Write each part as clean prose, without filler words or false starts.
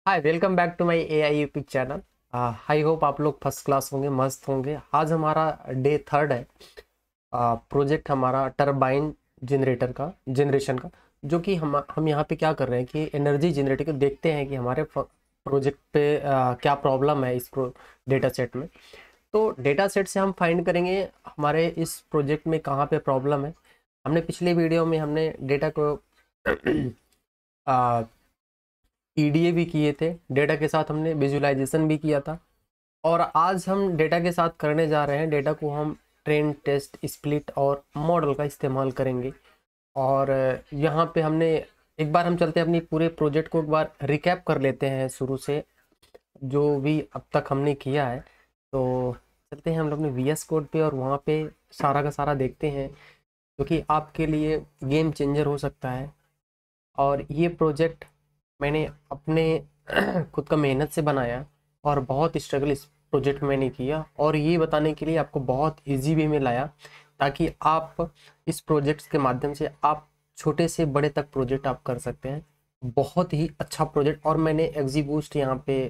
Hi, welcome back to my AI YouTube channel. I hope आप लोग first class होंगे, मस्त होंगे। आज हमारा डे थर्ड है। प्रोजेक्ट हमारा टरबाइन जनरेशन का जो कि हम यहाँ पे क्या कर रहे हैं कि एनर्जी जनरेट कर देखते हैं कि हमारे प्रोजेक्ट पे क्या प्रॉब्लम है इस डेटा सेट में। तो डेटा सेट से हम फाइंड करेंगे हमारे इस प्रोजेक्ट में कहाँ पे प्रॉब्लम है। हमने पिछले वीडियो में हमने डेटा को ईडीए भी किए थे, डेटा के साथ हमने विजुअलाइजेशन भी किया था। और आज हम डेटा के साथ करने जा रहे हैं, डेटा को हम ट्रेन, टेस्ट, स्प्लिट और मॉडल का इस्तेमाल करेंगे। और यहाँ पे हमने एक बार हम चलते हैं अपनी पूरे प्रोजेक्ट को एक बार रिकैप कर लेते हैं शुरू से, जो भी अब तक हमने किया है। तो चलते हैं हम लोग अपने वीएस कोड पे और वहाँ पे सारा का सारा देखते हैं, जो कि आपके लिए गेम चेंजर हो सकता है। और ये प्रोजेक्ट मैंने अपने खुद का मेहनत से बनाया और बहुत स्ट्रगल इस प्रोजेक्ट में मैंने किया, और ये बताने के लिए आपको बहुत इजी वे में लाया ताकि आप इस प्रोजेक्ट्स के माध्यम से आप छोटे से बड़े तक प्रोजेक्ट आप कर सकते हैं। बहुत ही अच्छा प्रोजेक्ट, और मैंने एक्जीबूस्ट यहाँ पे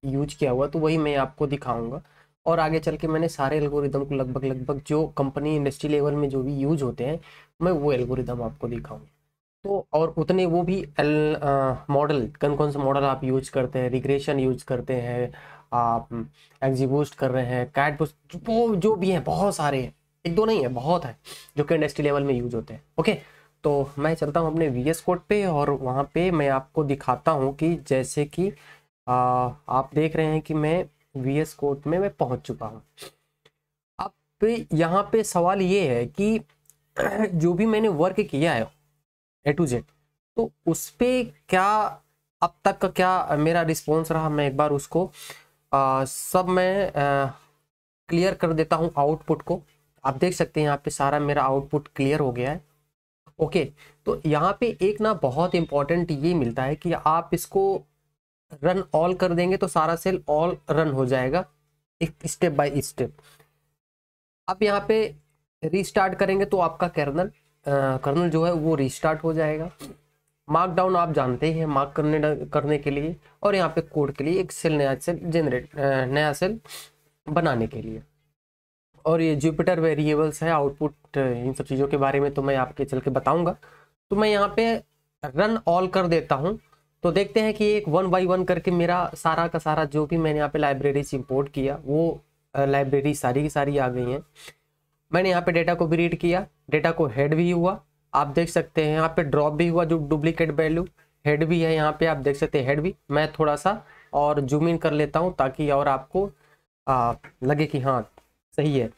यूज किया हुआ, तो वही मैं आपको दिखाऊंगा। और आगे चल के मैंने सारे एल्गोरिदम को लगभग जो कंपनी इंडस्ट्री लेवल में जो भी यूज होते हैं, मैं वो एल्गोरिदम आपको दिखाऊंगा। तो और उतने वो भी मॉडल कौन कौन से मॉडल आप यूज करते हैं, रिग्रेशन यूज करते हैं, आप एक्जीबूस्ट कर रहे हैं, कैट बूस्ट, वो जो भी है बहुत सारे हैं, एक दो नहीं है, बहुत है जो कि इंडस्ट्री लेवल में यूज होते हैं। ओके, तो मैं चलता हूँ अपने वीएस कोड पे और वहाँ पे मैं आपको दिखाता हूँ कि जैसे कि आप देख रहे हैं कि मैं वीएस कोड में मैं पहुँच चुका हूँ। अब यहाँ पे सवाल ये है कि जो भी मैंने वर्क किया है ए टू जेड, तो उस पे क्या अब तक का क्या मेरा रिस्पॉन्स रहा, मैं एक बार उसको सब मैं क्लियर कर देता हूँ आउटपुट को। आप देख सकते हैं यहाँ पे सारा मेरा आउटपुट क्लियर हो गया है। ओके, तो यहाँ पे एक ना बहुत इंपॉर्टेंट ये मिलता है कि आप इसको रन ऑल कर देंगे तो सारा सेल ऑल रन हो जाएगा एक स्टेप बाय स्टेप। अब यहाँ पे रीस्टार्ट करेंगे तो आपका कर्नल जो है वो रीस्टार्ट हो जाएगा। मार्क डाउन आप जानते ही हैं, मार्क करने के लिए, और यहाँ पे कोड के लिए एक सेल नया सेल बनाने के लिए। और ये जुपिटर वेरिएबल्स है, आउटपुट, इन सब चीज़ों के बारे में तो मैं आपके चल के बताऊंगा। तो मैं यहाँ पे रन ऑल कर देता हूँ, तो देखते हैं कि एक 1 बाई 1 करके मेरा सारा का सारा जो भी मैंने यहाँ पे लाइब्रेरी से इम्पोर्ट किया वो लाइब्रेरी सारी की सारी आ गई हैं। मैंने यहाँ पे डेटा को भी रीड किया, डेटा को हेड भी हुआ, आप देख सकते हैं यहाँ पे ड्रॉप भी हुआ, जो डुप्लीकेट वैल्यू हेड भी है यहाँ पे आप देख सकते हैं हेड भी। मैं थोड़ा सा और जूम इन कर लेता हूँ ताकि और आपको लगे कि हाँ सही है।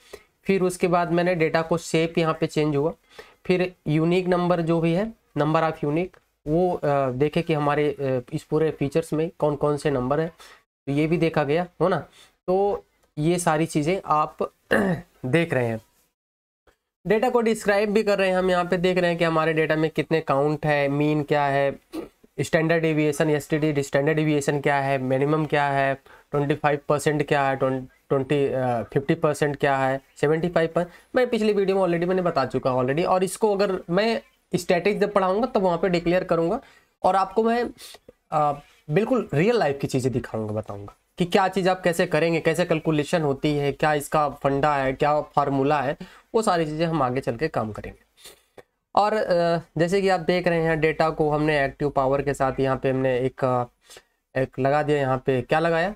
फिर उसके बाद मैंने डेटा को शेप यहाँ पे चेंज हुआ, फिर यूनिक नंबर जो भी है, नंबर ऑफ यूनिक, वो देखे कि हमारे इस पूरे फीचर्स में कौन कौन से नंबर है, तो ये भी देखा गया हो ना। तो ये सारी चीज़ें आप देख रहे हैं। डेटा को डिस्क्राइब भी कर रहे हैं, हम यहाँ पे देख रहे हैं कि हमारे डेटा में कितने काउंट है, मीन क्या है, standard deviation STD standard deviation क्या है, मिनिमम क्या है, 25% क्या है, 50% क्या है, 75%। मैं पिछली वीडियो में ऑलरेडी मैंने बता चुका ऑलरेडी, और इसको अगर मैं स्टैटिक जब पढ़ाऊंगा तब वहाँ पे डिक्लेयर करूँगा और आपको मैं बिल्कुल रियल लाइफ की चीज़ें दिखाऊंगा, बताऊंगा कि क्या चीज़ आप कैसे करेंगे, कैसे कैलकुलेशन होती है, क्या इसका फंडा है, क्या फार्मूला है, वो सारी चीज़ें हम आगे चल के काम करेंगे। और जैसे कि आप देख रहे हैं डेटा को हमने एक्टिव पावर के साथ यहाँ पे हमने एक लगा दिया। यहाँ पे क्या लगाया,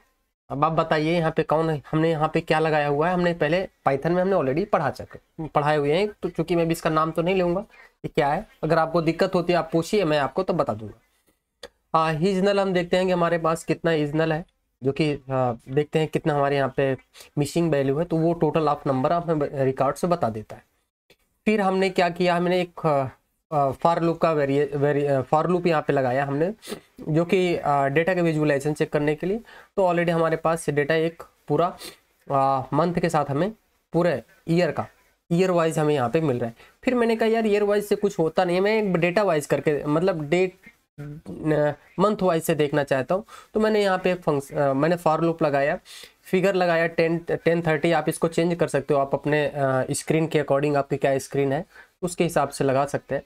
अब आप बताइए यहाँ पे कौन है, हमने यहाँ पे क्या लगाया हुआ है। हमने पहले पाइथन में हमने ऑलरेडी पढ़ाए हुए हैं, तो चूंकि मैं भी इसका नाम तो नहीं लूँगा कि क्या है। अगर आपको दिक्कत होती है आप पूछिए, मैं आपको तो बता दूंगा। हीजनल हम देखते हैं कि हमारे पास कितना हीजनल है, जो कि देखते हैं कितना हमारे यहाँ पे मिसिंग वैल्यू है, तो वो टोटल ऑफ नंबर हमें रिकॉर्ड से बता देता है। फिर हमने क्या किया, हमने एक फॉर लूप का फॉर लूप यहाँ पे लगाया हमने, जो कि डेटा के विजुअलाइजेशन चेक करने के लिए। तो ऑलरेडी हमारे पास डेटा एक पूरा मंथ के साथ हमें पूरे ईयर वाइज हमें यहाँ पे मिल रहा है। फिर मैंने कहा यार ईयर वाइज से कुछ होता नहीं है, मैं एक डेटा वाइज करके मतलब मंथ वाइज से देखना चाहता हूँ। तो मैंने यहाँ पे मैंने फॉर लूप लगाया, फिगर लगाया 1030। आप इसको चेंज कर सकते हो, आप अपने स्क्रीन के अकॉर्डिंग, आपकी क्या स्क्रीन है उसके हिसाब से लगा सकते हैं।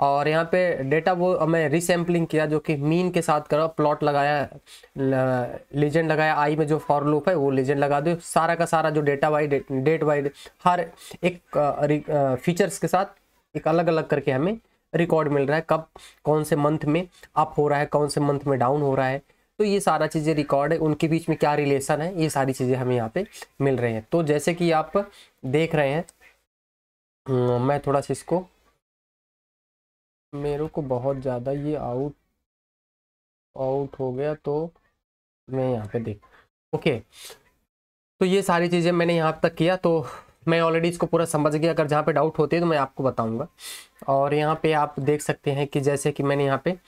और यहाँ पे डेटा वो मैं रीसैम्पलिंग किया जो कि मीन के साथ करा, प्लॉट लगाया, लीजेंड लगाया, आई में जो फॉर लूप है वो लीजेंड लगा दो, सारा का सारा जो डेटा वाई डेट वाई हर एक फीचर्स के साथ एक अलग अलग करके हमें रिकॉर्ड मिल रहा है, कब कौन से मंथ में अप हो रहा है, कौन से मंथ में डाउन हो रहा है। तो ये सारा चीज़ें रिकॉर्ड है, उनके बीच में क्या रिलेशन है, ये सारी चीज़ें हमें यहाँ पे मिल रही हैं। तो जैसे कि आप देख रहे हैं, मैं थोड़ा सा इसको, मेरे को बहुत ज़्यादा ये आउट हो गया, तो मैं यहाँ पे देख, ओके। तो ये सारी चीज़ें मैंने यहाँ तक किया, तो मैं ऑलरेडी इसको पूरा समझ गया। अगर जहाँ पे डाउट होती है तो मैं आपको बताऊँगा। और यहाँ पे आप देख सकते हैं कि जैसे कि मैंने यहाँ पे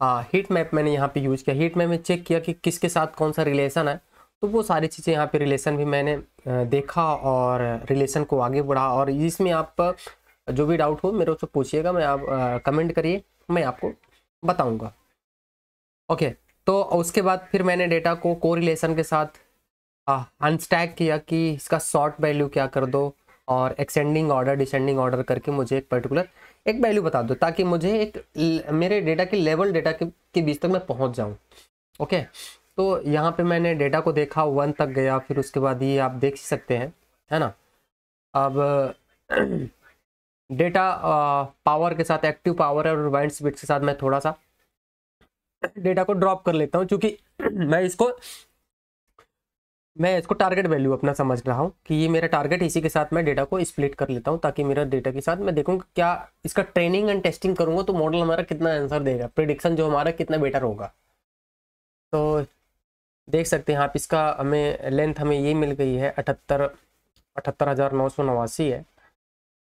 हीट मैप मैंने यहाँ पे यूज़ किया, हीट मैप में चेक किया कि किसके साथ कौन सा रिलेशन है, तो वो सारी चीज़ें यहाँ पे रिलेशन भी मैंने देखा और रिलेशन को आगे बढ़ा। और इसमें आप जो भी डाउट हो मेरे से पूछिएगा, मैं आप कमेंट करिए, मैं आपको बताऊँगा। ओके, तो उसके बाद फिर मैंने डेटा को कोरिलेशन के साथ अनस्टैक किया कि इसका शॉर्ट वैल्यू क्या कर दो, और एक्सटेंडिंग ऑर्डर डिसेंडिंग ऑर्डर करके मुझे एक पर्टिकुलर एक वैल्यू बता दो, ताकि मुझे एक मेरे डेटा के लेवल डेटा के बीच तक मैं पहुंच जाऊं। ओके, तो यहाँ पे मैंने डेटा को देखा, 1 तक गया, फिर उसके बाद ये आप देख सकते हैं, है ना। अब डेटा पावर के साथ, एक्टिव पावर और वाइंड स्पीड के साथ मैं थोड़ा सा डेटा को ड्रॉप कर लेता हूँ, क्योंकि मैं इसको टारगेट वैल्यू अपना समझ रहा हूँ कि ये मेरा टारगेट, इसी के साथ मैं डेटा को स्प्लिट कर लेता हूँ, ताकि मेरा डेटा के साथ मैं देखूँ क्या इसका ट्रेनिंग एंड टेस्टिंग करूँगा तो मॉडल हमारा कितना आंसर देगा, प्रिडिक्शन जो हमारा कितना बेटर होगा। तो देख सकते हैं आप, इसका हमें लेंथ हमें ये मिल गई है 78,989 है।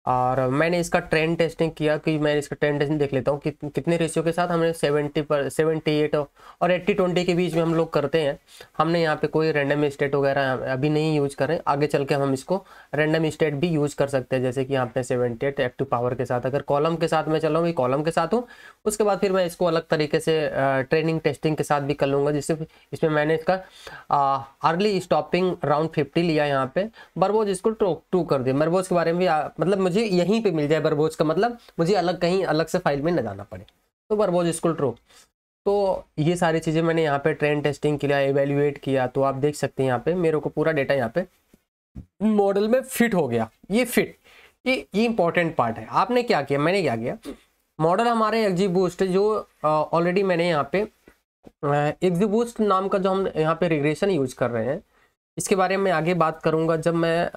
और मैंने इसका ट्रेंड टेस्टिंग किया कि मैं इसका ट्रेंड टेस्टिंग देख लेता हूँ कि कितने रेशियो के साथ हमने 78 और 80-20 के बीच में हम लोग करते हैं। हमने यहाँ पे कोई रैंडम स्टेट वगैरह अभी नहीं यूज करें, आगे चल के हम इसको रैंडम स्टेट भी यूज कर सकते हैं। जैसे कि यहाँ पे 78 एक्टिव पावर के साथ, अगर कॉलम के साथ मैं चल रहा हूँ, कॉलम के साथ हूँ, उसके बाद फिर मैं इसको अलग तरीके से ट्रेनिंग टेस्टिंग के साथ भी कर लूँगा। जिससे इसमें मैंने इसका अर्ली स्टॉपिंग अराउंड 50 लिया, यहाँ पे बरबोज इसको 2 कर दिया। बरबोज के बारे में भी मतलब मुझे यहीं पे मिल जाए बरबोज का, मतलब मुझे अलग कहीं अलग से फाइल में न जाना पड़े, तो बरबोज स्कूल ट्रू। तो ये सारी चीज़ें मैंने यहाँ पे ट्रेंड टेस्टिंग के लिए एवेल्युएट किया। तो आप देख सकते हैं यहाँ पे मेरे को पूरा डेटा यहाँ पे मॉडल में फिट हो गया। ये फिट, ये इंपॉर्टेंट पार्ट है। आपने क्या किया, मैंने क्या किया, मॉडल हमारे एक्जीबूस्ट जो ऑलरेडी मैंने यहाँ पे एक्जीबूस्ट नाम का जो हम यहाँ पे रिग्रेशन यूज कर रहे हैं, इसके बारे में आगे बात करूँगा जब मैं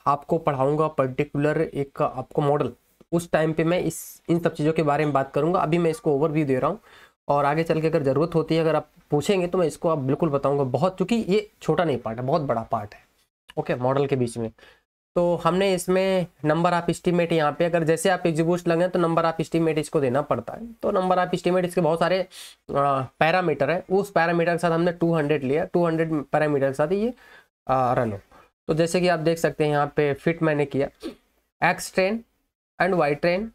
आपको पढ़ाऊँगा पर्टिकुलर एक आपको मॉडल, उस टाइम पे मैं इन सब चीज़ों के बारे में बात करूँगा। अभी मैं इसको ओवरव्यू दे रहा हूँ, और आगे चल के अगर ज़रूरत होती है, अगर आप पूछेंगे तो मैं इसको आप बिल्कुल बताऊँगा बहुत, चूँकि ये छोटा नहीं पार्ट है, बहुत बड़ा पार्ट है। ओके, मॉडल के बीच में तो हमने इसमें नंबर ऑफ एस्टीमेट यहाँ पे, अगर जैसे आप एक्जीबूस्ट लगे तो नंबर ऑफ एस्टीमेट इसको देना पड़ता है। तो नंबर ऑफ एस्टीमेट इसके बहुत सारे पैरामीटर है, उस पैरामीटर के साथ हमने 200 लिया, 200 पैरामीटर के साथ ये रन हो। तो जैसे कि आप देख सकते हैं यहाँ पे फिट मैंने किया, X train and Y train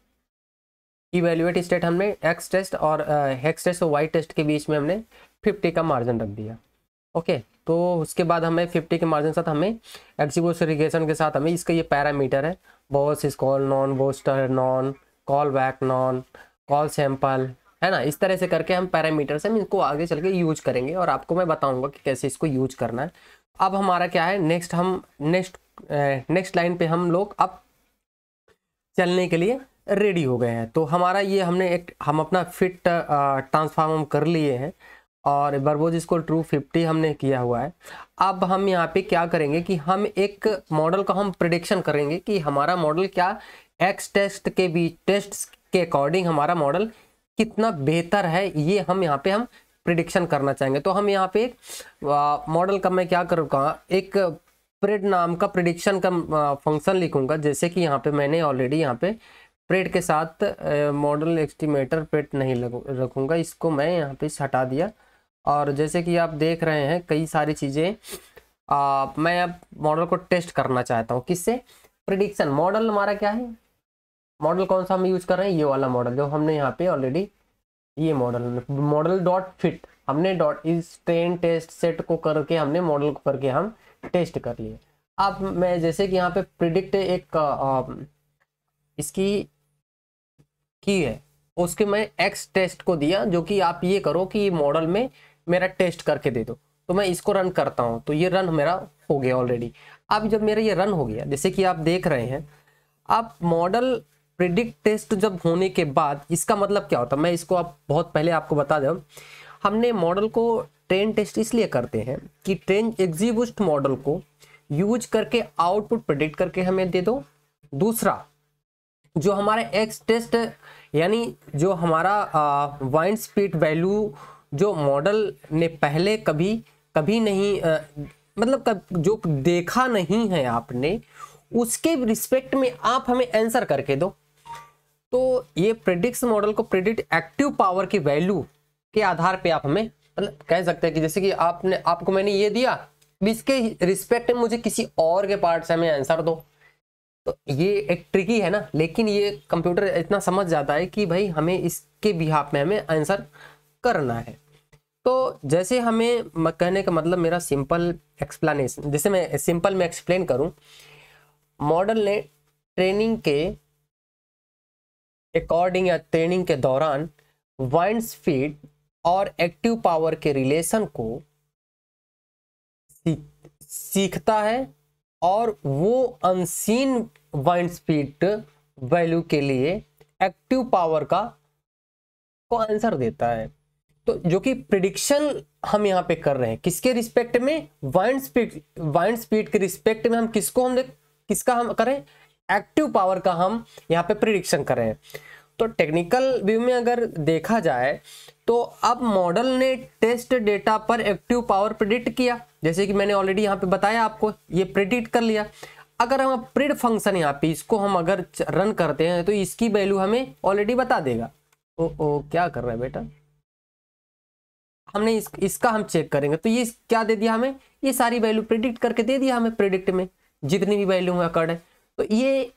evaluate state हमने एक्स टेस्ट और हेक्स टेस्ट और वाई टेस्ट के बीच में हमने 50 का मार्जिन रख दिया। ओके, तो उसके बाद हमें 50 के मार्जिन के साथ हमें एक्जीबूस्ट रिग्रेशन के साथ हमें इसका ये पैरामीटर है, boss is call known, booster known, call back known, call sample, है ना। इस तरह से करके हम पैरामीटर से हम इनको आगे चल के यूज करेंगे, और आपको मैं बताऊंगा कि कैसे इसको यूज करना है। अब हमारा क्या है, नेक्स्ट लाइन पे हम लोग अब चलने के लिए रेडी हो गए हैं। तो हमारा ये हम अपना फिट ट्रांसफॉर्म कर लिए हैं, और बरबोज इसको ट्रू 50 हमने किया हुआ है। अब हम यहाँ पे क्या करेंगे कि हम एक मॉडल का हम प्रिडिक्शन करेंगे कि हमारा मॉडल क्या एक्स टेस्ट के बीच टेस्ट के अकॉर्डिंग हमारा मॉडल कितना बेहतर है, ये हम यहाँ पे हम प्रिडिक्शन करना चाहेंगे। तो हम यहाँ पे मॉडल का मैं क्या करूँगा, एक प्रिड नाम का प्रिडिक्शन का फंक्शन लिखूंगा। जैसे कि यहाँ पे मैंने ऑलरेडी यहाँ पे प्रिड के साथ मॉडल एस्टिमेटर प्रिड नहीं रखूंगा, इसको मैं यहाँ पे हटा दिया। और जैसे कि आप देख रहे हैं कई सारी चीज़ें मैं अब मॉडल को टेस्ट करना चाहता हूँ, किससे, प्रिडिक्शन। मॉडल हमारा क्या है, मॉडल कौन सा हम यूज कर रहे हैं, ये वाला मॉडल जो हमने यहाँ पे ऑलरेडी, ये मॉडल डॉट फिट हमने डॉट इस ट्रेन टेस्ट सेट को करके हमने मॉडल को करके हम टेस्ट कर लिए। अब मैं जैसे कि यहाँ पे प्रिडिक्ट एक इसकी की है, उसके मैं एक्स टेस्ट को दिया, जो कि आप ये करो कि ये मॉडल में मेरा टेस्ट करके दे दो। तो मैं इसको रन करता हूँ, तो ये रन मेरा हो गया ऑलरेडी। अब जब मेरा ये रन हो गया, जैसे कि आप देख रहे हैं, आप मॉडल प्रिडिक्ट टेस्ट जब होने के बाद इसका मतलब क्या होता है, मैं इसको आप बहुत पहले आपको बता दूं। हमने मॉडल को ट्रेन टेस्ट इसलिए करते हैं कि ट्रेन एग्जीक्यूट मॉडल को यूज करके आउटपुट प्रिडिक्ट करके हमें दे दो। दूसरा, जो हमारा एक्स टेस्ट यानी जो हमारा वाइंड स्पीड वैल्यू जो मॉडल ने पहले कभी नहीं मतलब जो देखा नहीं है आपने, उसके रिस्पेक्ट में आप हमें आंसर करके दो। तो ये प्रेडिक्स मॉडल को प्रेडिक्ट एक्टिव पावर की वैल्यू के आधार पे आप हमें मतलब कह सकते हैं कि जैसे कि आपको मैंने ये दिया, इसके रिस्पेक्ट में मुझे किसी और के पार्ट से हमें आंसर दो। तो ये एक ट्रिकी है ना, लेकिन ये कंप्यूटर इतना समझ जाता है कि भाई हमें इसके बिहाफ में हमें आंसर करना है। तो जैसे हमें कहने का मतलब मेरा सिंपल एक्सप्लेनेशन, जैसे मैं सिंपल में एक्सप्लेन करूं, मॉडल ने ट्रेनिंग के अकॉर्डिंग या ट्रेनिंग के दौरान वाइंड स्पीड और एक्टिव पावर के रिलेशन को सीखता है और वो अनसीन वाइंड स्पीड वैल्यू के लिए एक्टिव पावर को आंसर देता है। तो जो कि प्रिडिक्शन हम यहाँ पे कर रहे हैं किसके रिस्पेक्ट में, वाइंड स्पीड के रिस्पेक्ट में हम किसका हम करें, एक्टिव पावर का हम यहाँ पे प्रिडिक्शन कर रहे हैं। तो टेक्निकल व्यू में अगर देखा जाए तो अब मॉडल ने टेस्ट डेटा पर एक्टिव पावर प्रिडिक्ट किया, जैसे कि मैंने ऑलरेडी यहाँ पे बताया आपको, ये प्रिडिक्ट कर लिया। अगर हम प्रिड फंक्शन यहाँ पे इसको हम अगर रन करते हैं तो इसकी वैल्यू हमें ऑलरेडी बता देगा। ओ क्या कर रहा है बेटा, हमने इसका हम चेक करेंगे तो ये क्या दे दिया हमें, ये सारी वैल्यू प्रिडिक्ट करके दे दिया हमें, प्रिडिक्ट में जितनी भी वैल्यू है अकॉर्ड है। तो ये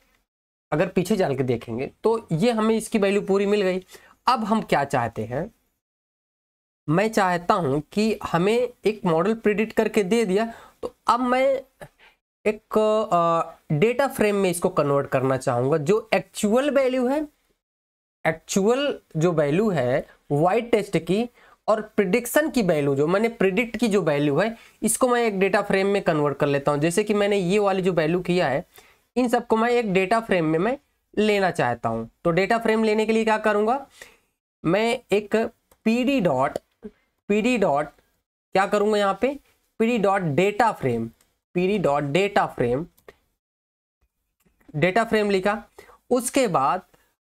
अगर पीछे चल के देखेंगे तो ये हमें इसकी वैल्यू पूरी मिल गई। अब हम क्या चाहते हैं, मैं चाहता हूं कि हमें एक मॉडल प्रिडिक्ट करके दे दिया, तो अब मैं एक डेटा फ्रेम में इसको कन्वर्ट करना चाहूंगा। जो एक्चुअल वैल्यू है, एक्चुअल जो वैल्यू है वाइड टेस्ट की और प्रिडिक्शन की वैल्यू जो मैंने प्रिडिक्ट की जो वैल्यू है, इसको मैं एक डेटा फ्रेम में कन्वर्ट कर लेता हूं। जैसे कि मैंने ये वाली जो वैल्यू किया है, इन सबको मैं एक डेटा फ्रेम में मैं लेना चाहता हूं। तो डेटा फ्रेम लेने के लिए क्या करूंगा, मैं एक पीडी डॉट क्या करूंगा यहाँ पे, पीडी डॉट डेटा फ्रेम लिखा। उसके बाद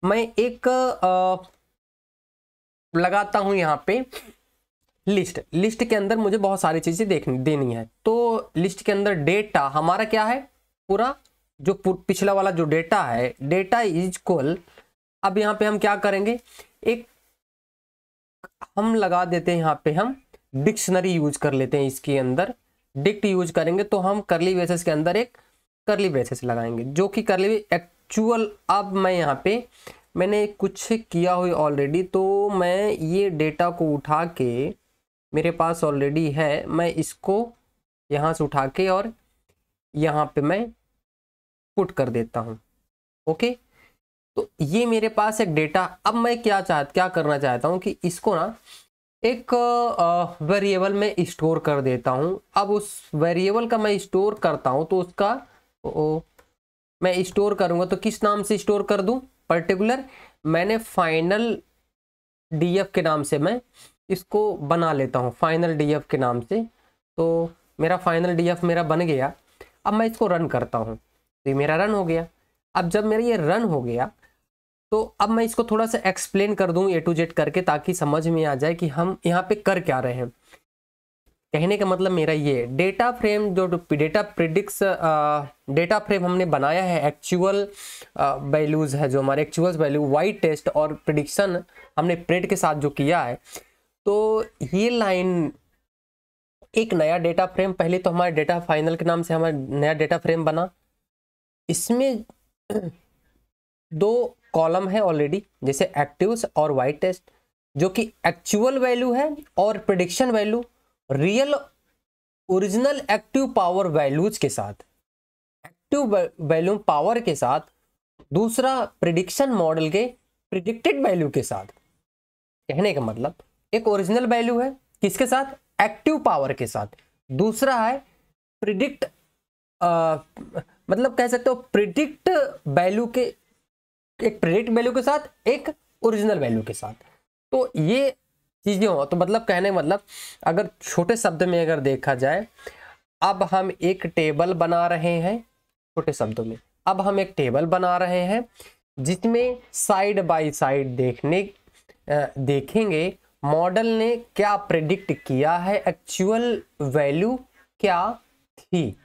मैं एक लगाता हूं यहाँ पे लिस्ट के अंदर मुझे बहुत सारी चीजें देनी है। तो लिस्ट के अंदर डेटा हमारा क्या है, पूरा जो पिछला वाला जो डेटा है, डेटा इज इक्वल, अब यहाँ पे हम क्या करेंगे, एक हम लगा देते हैं यहाँ पे, हम डिक्शनरी यूज कर लेते हैं। इसके अंदर डिक्ट यूज करेंगे तो हम करली ब्रेसेस के अंदर एक करली ब्रेसेस लगाएंगे, जो कि करली एक्चुअल। अब मैं यहाँ पे मैंने कुछ किया हुआ ऑलरेडी, तो मैं ये डेटा को उठा के मेरे पास ऑलरेडी है, मैं इसको यहाँ से उठा के और यहाँ पे मैं पुट कर देता हूँ। ओके, तो ये मेरे पास एक डेटा। अब मैं क्या करना चाहता हूँ कि इसको ना एक वेरिएबल में स्टोर कर देता हूँ। अब उस वेरिएबल का मैं स्टोर करता हूँ तो उसका मैं स्टोर करूँगा तो किस नाम से स्टोर कर दूँ, पर्टिकुलर मैंने फाइनल डीएफ के नाम से मैं इसको बना लेता हूँ, फाइनल डीएफ के नाम से। तो मेरा फाइनल डीएफ मेरा बन गया। अब मैं इसको रन करता हूँ तो ये मेरा रन हो गया। अब जब मेरा ये रन हो गया तो अब मैं इसको थोड़ा सा एक्सप्लेन कर दूं A to Z करके, ताकि समझ में आ जाए कि हम यहाँ पे कर क्या रहे हैं। कहने का मतलब मेरा ये डेटा फ्रेम जो डेटा फ्रेम हमने बनाया है, एक्चुअल वैल्यूज है, जो हमारे एक्चुअल वैल्यू वाइड टेस्ट और प्रिडिक्शन हमने प्रिड के साथ जो किया है, तो ये लाइन एक नया डेटा फ्रेम, पहले तो हमारे डेटा फाइनल के नाम से हमारा नया डेटा फ्रेम बना। इसमें दो कॉलम है ऑलरेडी, जैसे एक्टिव्स और वाइड टेस्ट, जो कि एक्चुअल वैल्यू है और prediction value real original active power values के साथ, एक्टिव वैल्यू पावर के साथ। दूसरा प्रिडिक्शन मॉडल के प्रिडिक्टेड वैल्यू के साथ, कहने का मतलब एक ओरिजिनल वैल्यू है किसके साथ, एक्टिव पावर के साथ, दूसरा है प्रिडिक्ट मतलब कह सकते हो प्रिडिक्ट वैल्यू के, एक प्रिडिक्ट वैल्यू के साथ एक ओरिजिनल वैल्यू के साथ। तो ये चीजें हो, तो मतलब कहने मतलब अगर छोटे शब्द में अगर देखा जाए, अब हम एक टेबल बना रहे हैं, छोटे शब्दों में अब हम एक टेबल बना रहे हैं जिसमें साइड बाय साइड देखेंगे मॉडल ने क्या प्रेडिक्ट किया है, एक्चुअल वैल्यू क्या थी।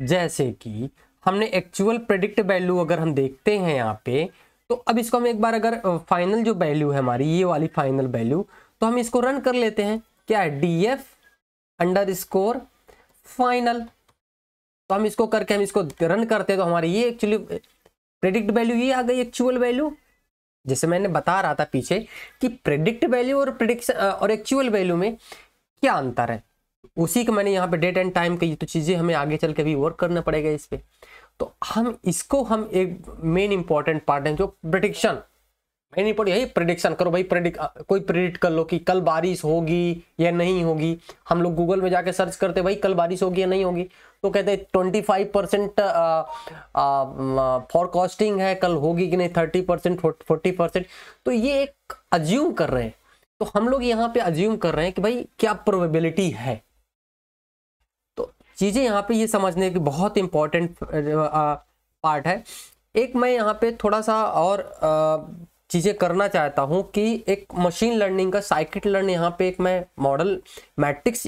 जैसे कि हमने एक्चुअल प्रेडिक्ट वैल्यू अगर हम देखते हैं यहाँ पे, तो अब इसको हम एक बार अगर फाइनल जो वैल्यू है हमारी, ये वाली फाइनल वैल्यू, तो हम इसको रन कर लेते हैं, क्या है df_final। तो हम इसको करके हम इसको रन करते हैं, तो हमारी ये एक्चुअली प्रेडिक्ट वैल्यू ये आ गई, एक्चुअल वैल्यू। जैसे मैंने बता रहा था पीछे कि प्रेडिक्ट वैल्यू और प्रेडिक्शन और एक्चुअल वैल्यू में क्या अंतर है, उसी का मैंने यहाँ पे डेट एंड टाइम की तो चीजें हमें आगे चल के भी वर्क करना पड़ेगा इस पे। तो हम इसको हम एक मेन इंपॉर्टेंट पार्ट है जो प्रेडिक्शन, मेन इंपॉर्टेंट यही प्रेडिक्शन करो भाई, कोई प्रेडिक्ट कर लो कि कल बारिश होगी या नहीं होगी। हम लोग गूगल में जाके सर्च करते भाई कल बारिश होगी या नहीं होगी, तो कहते हैं 25% फॉरकास्टिंग है, कल होगी कि नहीं 30% 40%। तो ये एक अज्यूम कर रहे हैं, तो हम लोग यहाँ पे अज्यूम कर रहे हैं कि भाई क्या प्रोबेबिलिटी है। तो चीजें यहाँ पे ये समझने की बहुत इंपॉर्टेंट पार्ट है। एक मैं यहाँ पे थोड़ा सा और चीजें करना चाहता हूँ कि एक मशीन लर्निंग का साइकिट लर्न यहाँ पे एक मैं मॉडल मैट्रिक्स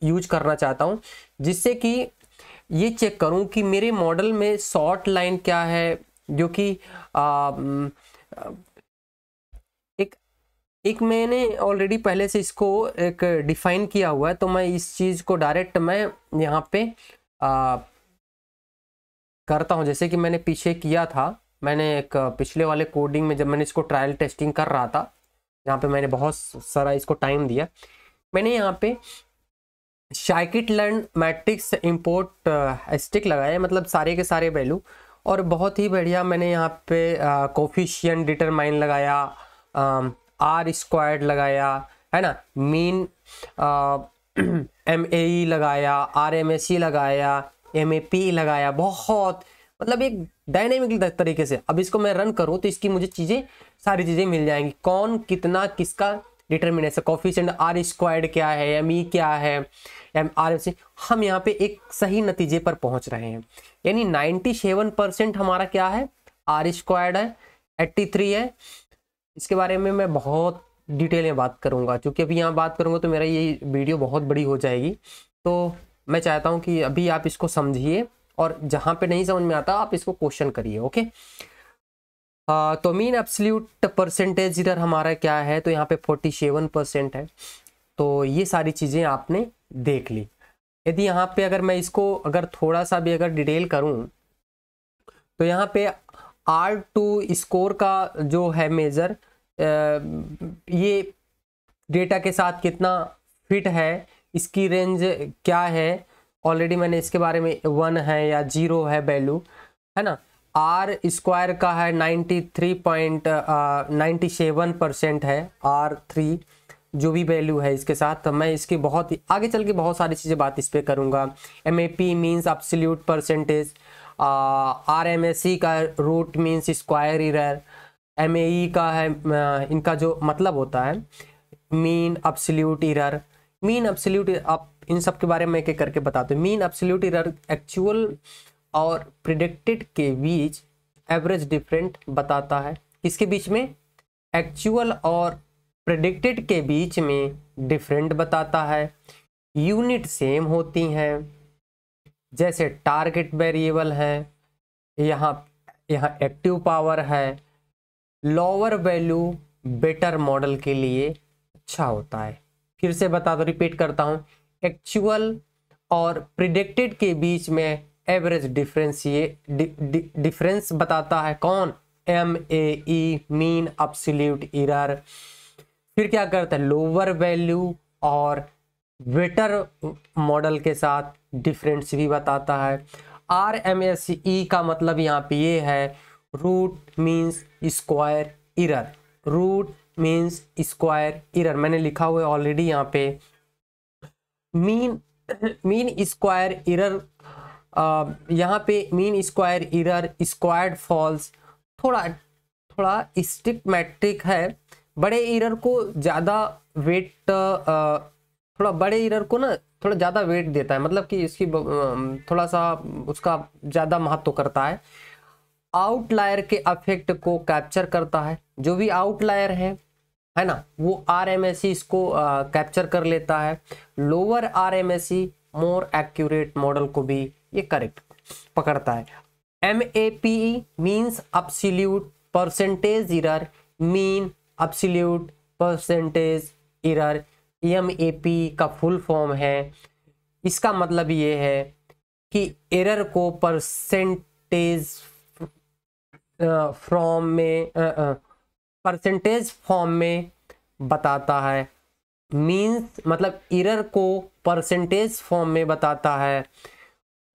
यूज करना चाहता हूँ, जिससे कि ये चेक करूँ कि मेरे मॉडल में शॉर्ट लाइन क्या है, जो कि एक मैंने ऑलरेडी पहले से इसको एक डिफाइन किया हुआ है। तो मैं इस चीज़ को डायरेक्ट मैं यहाँ पे करता हूँ, जैसे कि मैंने पीछे किया था। मैंने एक पिछले वाले कोडिंग में जब मैंने इसको ट्रायल टेस्टिंग कर रहा था, यहाँ पे मैंने बहुत सारा इसको टाइम दिया। मैंने यहाँ पे scikit learn matrix import stick लगाया, मतलब सारे के सारे वैल्यू, और बहुत ही बढ़िया मैंने यहाँ पे कोफिशिएंट डिटरमाइन लगाया, आर स्क्वायर्ड लगाया है ना, मीन MAE लगाया, RMSE लगाया, MAP लगाया, बहुत मतलब एक डायनेमिक तरीके से। अब इसको मैं रन करूँ तो इसकी मुझे चीज़ें सारी चीज़ें मिल जाएंगी, कौन कितना किसका डिटर्मिनेशन, कोफिशिएंट आर स्क्वायर्ड क्या है, ME क्या है, RMSE, हम यहाँ पे एक सही नतीजे पर पहुँच रहे हैं। यानी 97% हमारा क्या है, आर स्क्वायर्ड है, 83 है। इसके बारे में मैं बहुत डिटेल में बात करूंगा, क्योंकि अभी यहाँ बात करूंगा तो मेरा ये वीडियो बहुत बड़ी हो जाएगी। तो मैं चाहता हूँ कि अभी आप इसको समझिए, और जहाँ पे नहीं समझ में आता आप इसको क्वेश्चन करिए, ओके। तो मीन एब्सोल्यूट परसेंटेज इधर हमारा क्या है, तो यहाँ पे 47% है। तो ये सारी चीज़ें आपने देख ली। यदि यहाँ पे अगर मैं इसको अगर थोड़ा सा भी अगर डिटेल करूँ, तो यहाँ पे R2 स्कोर का जो है मेजर, ये डेटा के साथ कितना फिट है, इसकी रेंज क्या है, ऑलरेडी मैंने इसके बारे में 1 है या 0 है वैल्यू, है ना। आर स्क्वायर का है 93.97% है, R3 जो भी वैल्यू है इसके साथ। तो मैं इसकी बहुत ही आगे चल के बहुत सारी चीज़ें बात इस पर करूँगा। MAP means absolute percentage, RMSE का root means square error, MAE का है इनका जो मतलब होता है mean absolute error. Mean absolute, आप इन सब के बारे में एक एक करके बताते हैं। मीन एब्सोल्यूट एरर एक्चुअल और प्रिडिक्टेड के बीच एवरेज डिफरेंट बताता है। किसके बीच में, एक्चुअल और प्रिडिक्टेड के बीच में डिफरेंट बताता है। यूनिट सेम होती हैं, जैसे टारगेट वेरिएबल है, यहाँ एक्टिव पावर है। लोअर वैल्यू बेटर मॉडल के लिए अच्छा होता है। फिर से बता दो, रिपीट करता हूँ, एक्चुअल और प्रिडिक्टेड के बीच में एवरेज डिफरेंस, ये डिफरेंस बताता है कौन, MAE मीन एब्सोल्यूट एरर। फिर क्या करता है, लोअर वैल्यू और बेटर मॉडल के साथ डिफरेंस भी बताता है। RMSE का मतलब यहाँ पे ये है root means square error, root means square error मैंने लिखा हुआ है ऑलरेडी यहाँ पे। मीन स्क्वायर एरर, यहाँ पे mean square error, squared falls थोड़ा स्ट्रिक्ट मैट्रिक है। बड़े एरर को ज़्यादा वेट, थोड़ा बड़े एरर को ना थोड़ा ज़्यादा वेट देता है, मतलब कि इसकी थोड़ा सा उसका ज़्यादा महत्व करता है। आउटलायर के अफेक्ट को कैप्चर करता है, जो भी आउटलायर है ना, वो RMSE इसको कैप्चर कर लेता है। Lower RMSE more accurate model को भी ये करेक्ट पकड़ता है। MAPE means absolute percentage error, mean absolute percentage error. MAPE का फुल फॉर्म है, इसका मतलब ये है कि एरर को परसेंटेज परसेंटेज फॉर्म में बताता है। मीन्स मतलब एरर को परसेंटेज फॉर्म में बताता है।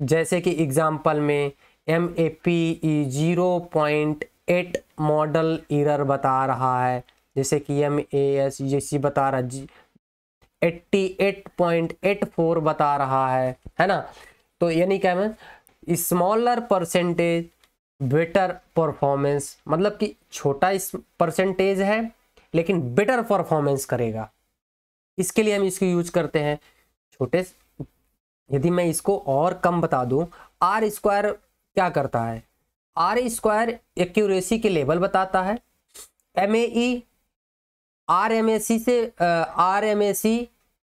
जैसे कि एग्जांपल में MAPE 0.8 मॉडल एरर बता रहा है, जैसे कि MASGC बता रहा है 88.84 बता रहा है ना। तो यानी क्या है, स्मॉलर परसेंटेज बेटर परफॉर्मेंस, मतलब कि छोटा इस परसेंटेज है लेकिन बेटर परफॉर्मेंस करेगा। इसके लिए हम इसको यूज करते हैं छोटे। यदि मैं इसको और कम बता दूं, R स्क्वायर क्या करता है, R स्क्वायर एक्यूरेसी के लेवल बताता है। MAE RMSE से RMSE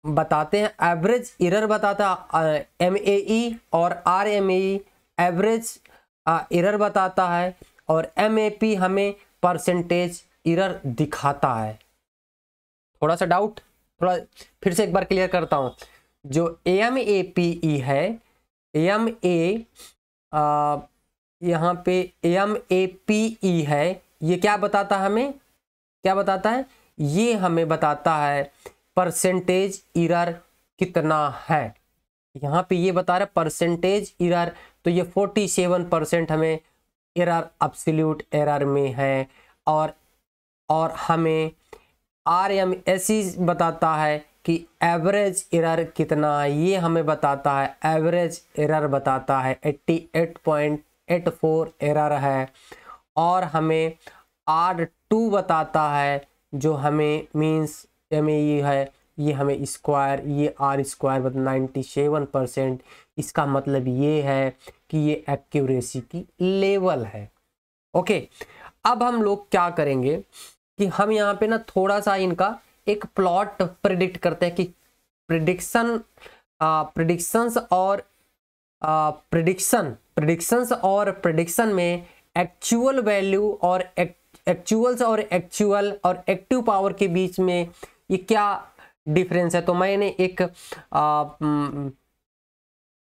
बताते हैं, एवरेज एरर बताता है MAE, और RMAE एवरेज एरर बताता है, और MAP हमें परसेंटेज एरर दिखाता है। थोड़ा सा डाउट, थोड़ा फिर से एक बार क्लियर करता हूं। जो MAPE है, यहाँ पे MAPE है, ये क्या बताता है हमें, क्या बताता है, ये हमें बताता है परसेंटेज एरर कितना है। यहाँ पे ये बता रहा है परसेंटेज एरर, तो ये 47% हमें एरर एब्सोल्यूट एरर में है। और हमें RMSE बताता है कि एवरेज एरर कितना है, ये हमें बताता है, एवरेज एरर बताता है 88.84 एरर है। और हमें R2 बताता है, जो हमें मीन्स MAE है, ये हमें स्क्वायर, ये R स्क्वायर 97%। इसका मतलब ये है कि ये एक्यूरेसी की लेवल है। ओके, अब हम लोग क्या करेंगे कि हम यहाँ पे ना थोड़ा सा इनका एक प्लॉट प्रिडिक्ट करते हैं कि प्रिडिक्शंस और प्रिडिक्शन में एक्चुअल वैल्यू और एक्चुअल्स और एक्टिव पावर के बीच में ये क्या डिफरेंस है। तो मैंने एक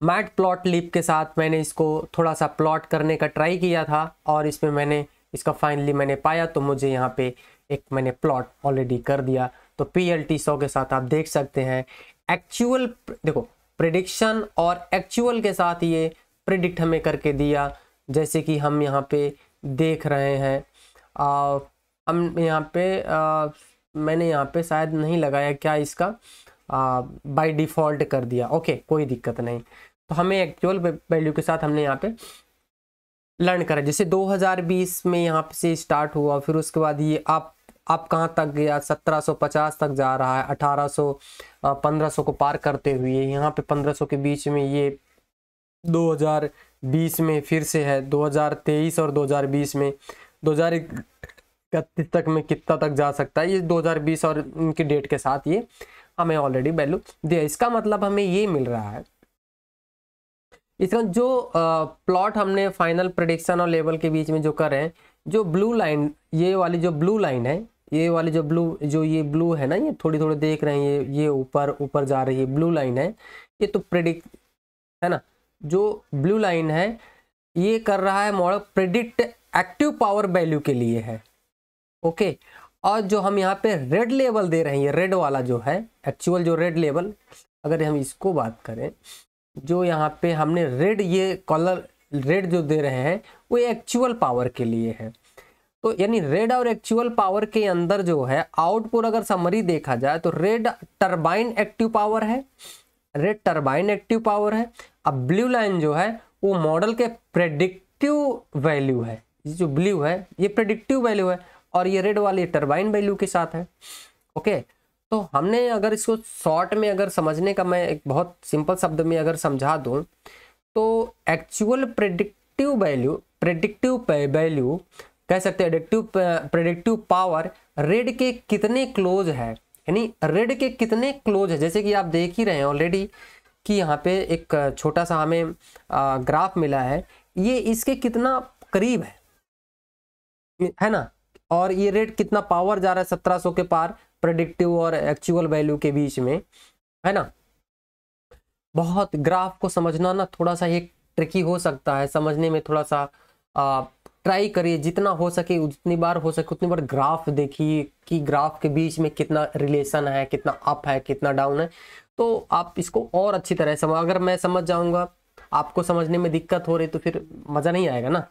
मैट प्लॉट लिप के साथ मैंने इसको थोड़ा सा प्लॉट करने का ट्राई किया था, और इसमें मैंने इसका फाइनली मैंने पाया, तो मुझे यहाँ पे एक मैंने प्लॉट ऑलरेडी कर दिया। तो PLT 100 के साथ आप देख सकते हैं एक्चुअल, देखो प्रिडिक्शन और एक्चुअल के साथ ये प्रिडिक्ट हमें करके दिया। जैसे कि हम यहाँ पे देख रहे हैं, हम यहाँ पे मैंने यहाँ पे शायद नहीं लगाया क्या, इसका बाय डिफ़ॉल्ट कर दिया। ओके, कोई दिक्कत नहीं। तो हमें एक्चुअल वैल्यू के साथ हमने यहाँ पे लर्न करा। जैसे 2020 में यहाँ से स्टार्ट हुआ, फिर उसके बाद ये आप कहाँ तक गया, 1750 तक जा रहा है, 1800 1500 को पार करते हुए यहाँ पे 1500 के बीच में ये 2020 में फिर से है, 2023 और 2020 में 2031 तक में कितना तक जा सकता है, ये 2020 और इनकी डेट के साथ ये हमें ऑलरेडी वैल्यू दिया। इसका मतलब हमें ये मिल रहा है, इसका जो प्लॉट हमने फाइनल प्रेडिक्शन और लेवल के बीच में जो कर रहे हैं, जो ब्लू लाइन, ये वाली जो ब्लू लाइन है, ये वाली जो ये ब्लू है ना, ये थोड़ी थोड़ी देख रहे हैं, ये ऊपर जा रही है ब्लू लाइन है, ये तो प्रेडिक्ट है ना। जो ब्लू लाइन है ये कर रहा है model predict active power value के लिए है। ओके, और जो हम यहाँ पे रेड लेवल दे रहे हैं, ये रेड वाला जो है एक्चुअल जो रेड लेवल, अगर हम इसको बात करें, जो यहाँ पे हमने रेड ये कलर रेड जो दे रहे हैं वो एक्चुअल पावर के लिए है। तो यानी रेड और एक्चुअल पावर के अंदर जो है आउटपुट अगर समरी देखा जाए तो रेड टरबाइन एक्टिव पावर है, रेड टरबाइन एक्टिव पावर है। अब ब्लू लाइन जो है वो मॉडल के प्रेडिक्टिव वैल्यू है, जो ब्लू है ये प्रेडिक्टिव वैल्यू है और ये रेड वाली टरबाइन वैल्यू के साथ है। ओके, तो हमने अगर इसको शॉर्ट में अगर समझने का मैं एक बहुत सिंपल शब्द में अगर समझा दूं तो एक्चुअल प्रेडिक्टिव वैल्यू कह सकते हैं प्रेडिक्टिव पावर रेड के कितने क्लोज है, यानी रेड के कितने क्लोज है। जैसे कि आप देख ही रहे हैं ऑलरेडी कि यहाँ पे एक छोटा सा हमें ग्राफ मिला है, ये इसके कितना करीब है ना, और ये रेड कितना पावर जा रहा है 1700 के पार प्रेडिक्टिव और एक्चुअल वैल्यू के बीच में, है ना। बहुत ग्राफ को समझना ना थोड़ा सा ये ट्रिकी हो सकता है, समझने में थोड़ा सा ट्राई करिए, जितना हो सके जितनी बार हो सके उतनी बार ग्राफ देखिए कि ग्राफ के बीच में कितना रिलेशन है, कितना अप है, कितना डाउन है, तो आप इसको और अच्छी तरह समझ। अगर मैं समझ जाऊंगा आपको समझने में दिक्कत हो रही तो फिर मज़ा नहीं आएगा ना।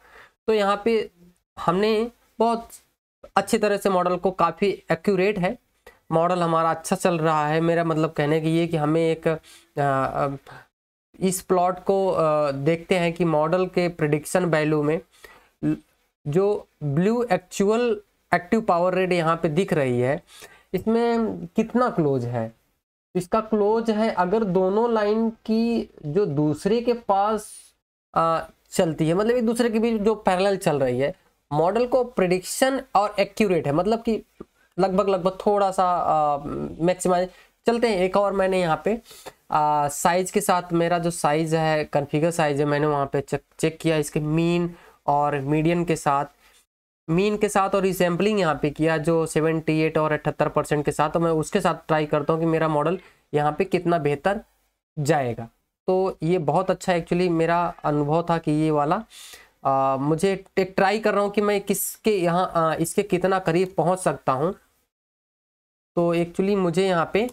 तो यहाँ पे हमने बहुत अच्छी तरह से मॉडल को, काफ़ी एक्यूरेट है मॉडल हमारा, अच्छा चल रहा है। मेरा मतलब कहने की ये कि हमें एक इस प्लॉट को देखते हैं कि मॉडल के प्रिडिक्शन वैल्यू में जो blue actual active power rate यहाँ पे दिख रही है इसमें कितना क्लोज है। इसका क्लोज है अगर दोनों लाइन की जो दूसरे के पास चलती है, मतलब एक दूसरे के बीच जो पैरेलल चल रही है, मॉडल को प्रिडिक्शन और एक्यूरेट है, मतलब कि लगभग थोड़ा सा मैक्सिमाइज चलते हैं। एक और मैंने यहाँ पे साइज के साथ, मेरा जो साइज है कॉन्फ़िगर साइज है, मैंने वहाँ पे चेक किया इसके मीन और मीडियन के साथ, मीन के साथ और रिसैम्पलिंग यहाँ पे किया जो 78 और 78% के साथ। तो मैं उसके साथ ट्राई करता हूँ कि मेरा मॉडल यहाँ पे कितना बेहतर जाएगा। तो ये बहुत अच्छा एक्चुअली मेरा अनुभव था कि ये वाला मुझे एक ट्राई कर रहा हूँ कि मैं किसके यहाँ इसके कितना करीब पहुँच सकता हूँ। तो एक्चुअली मुझे यहाँ पे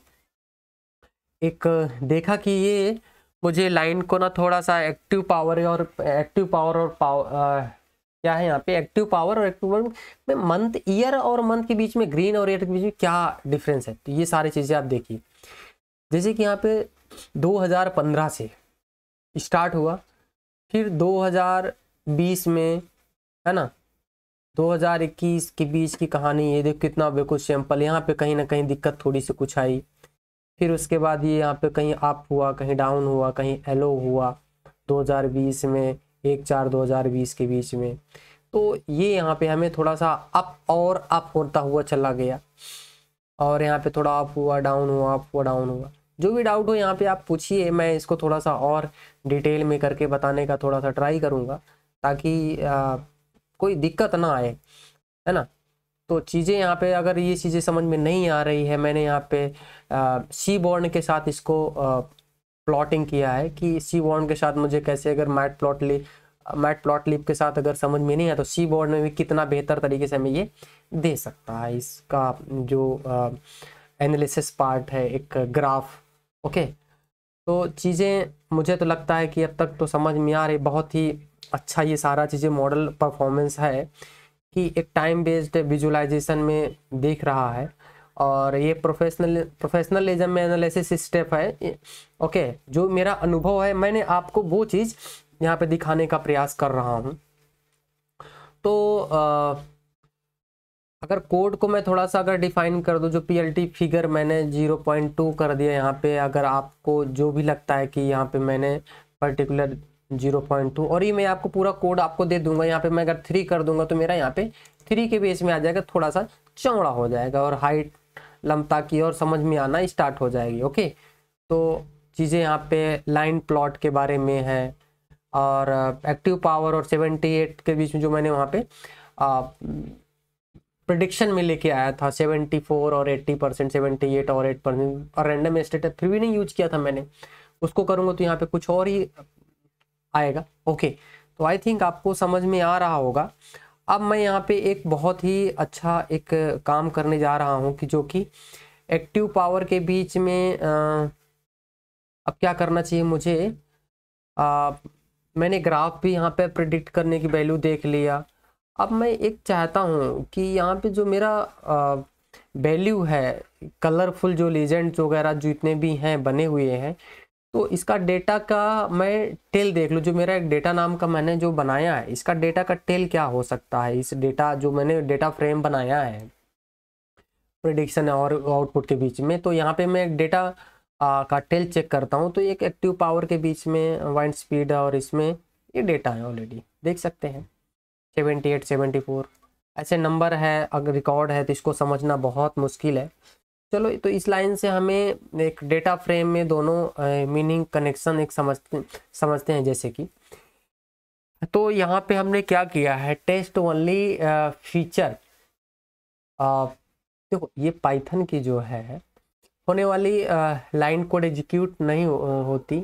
एक देखा कि ये मुझे लाइन को ना थोड़ा सा एक्टिव पावर और क्या है यहाँ पे एक्टिव पावर और एक्टिव पावर में मंथ, ईयर और मंथ के बीच में, ग्रीन और ईयर के बीच में क्या डिफरेंस है। तो ये सारी चीज़ें आप देखिए, जैसे कि यहाँ पे 2015 से स्टार्ट हुआ, फिर 2020 में, है ना, 2021 के बीच की कहानी। ये देखो कितना बिल्कुल सिंपल, यहाँ पे कहीं ना कहीं दिक्कत थोड़ी सी कुछ आई, फिर उसके बाद ये यहाँ पे कहीं अप हुआ, कहीं डाउन हुआ, कहीं एलो हुआ 2020 में, 1/4/2020 के बीच में। तो ये यहाँ पे हमें थोड़ा सा अप और अप होता हुआ चला गया, और यहाँ पे थोड़ा अप हुआ, डाउन हुआ, अप हुआ, डाउन हुआ। जो भी डाउट हो यहाँ पे आप पूछिए, मैं इसको थोड़ा सा और डिटेल में करके बताने का थोड़ा सा ट्राई करूँगा ताकि कोई दिक्कत ना आए, है ना। तो चीज़ें यहाँ पे अगर ये चीज़ें समझ में नहीं आ रही है, मैंने यहाँ पे सी बॉर्न के साथ इसको प्लॉटिंग किया है कि सी बॉर्न के साथ मुझे कैसे, अगर मैट प्लॉट लिप के साथ अगर समझ में नहीं आया तो सी बॉर्न में भी कितना बेहतर तरीके से हमें ये दे सकता है। इसका जो एनालिसिस पार्ट है, एक ग्राफ। ओके, तो चीज़ें मुझे तो लगता है कि अब तक तो समझ में आ रही, बहुत ही अच्छा ये सारा चीज़ें मॉडल परफॉर्मेंस है कि एक टाइम बेस्ड विजुअलाइजेशन में देख रहा है, और ये प्रोफेशनलिज्म में एनालिसिस स्टेप है। ओके, जो मेरा अनुभव है मैंने आपको वो चीज़ यहाँ पे दिखाने का प्रयास कर रहा हूँ। तो अगर कोड को मैं थोड़ा सा अगर डिफाइन कर दूँ, जो पीएलटी फिगर मैंने 0.2 कर दिया यहाँ पे, अगर आपको जो भी लगता है कि यहाँ पे मैंने पर्टिकुलर 0.2, और ये मैं आपको पूरा कोड आपको दे दूंगा। यहाँ पे मैं अगर 3 कर दूंगा तो मेरा यहाँ पे 3 के बेस में आ जाएगा, थोड़ा सा चौड़ा हो जाएगा और हाइट लंबता की और समझ में आना स्टार्ट हो जाएगी। ओके, तो चीज़ें यहाँ पे लाइन प्लॉट के बारे में है, और एक्टिव पावर और 78 के बीच में जो मैंने वहाँ पे प्रिडिक्शन में लेके आया था 74 और 80%, 78 और 8%, और रैंडम एस्टेट फिर भी नहीं यूज किया था मैंने, उसको करूँगा तो यहाँ पे कुछ और ही आएगा। ओके, तो आई थिंक आपको समझ में आ रहा होगा। अब मैं यहाँ पे एक बहुत ही अच्छा एक काम करने जा रहा हूँ कि जो कि एक्टिव पावर के बीच में अब क्या करना चाहिए मुझे, मैंने ग्राफ भी यहाँ पे प्रिडिक्ट करने की वैल्यू देख लिया। अब मैं एक चाहता हूँ कि यहाँ पे जो मेरा वैल्यू है, कलरफुल जो लीजेंड्स वगैरह जितने भी हैं बने हुए हैं, तो इसका डेटा का मैं टेल देख लूँ। जो मेरा एक डेटा नाम का मैंने जो बनाया है, इसका डेटा का टेल क्या हो सकता है। इस डेटा जो मैंने डेटा फ्रेम बनाया है प्रिडिक्शन और आउटपुट के बीच में, तो यहाँ पे मैं डेटा का टेल चेक करता हूँ। तो एक एक्टिव पावर के बीच में वाइंड स्पीड और इसमें ये डेटा है, ऑलरेडी देख सकते हैं 78 74 ऐसे नंबर है। अगर रिकॉर्ड है तो इसको समझना बहुत मुश्किल है। चलो, तो इस लाइन से हमें एक डेटा फ्रेम में दोनों मीनिंग कनेक्शन एक समझते हैं। जैसे कि तो यहाँ पे हमने क्या किया है, टेस्ट ओनली फीचर। देखो, ये पाइथन की जो है होने वाली लाइन कोड एग्जीक्यूट नहीं होती।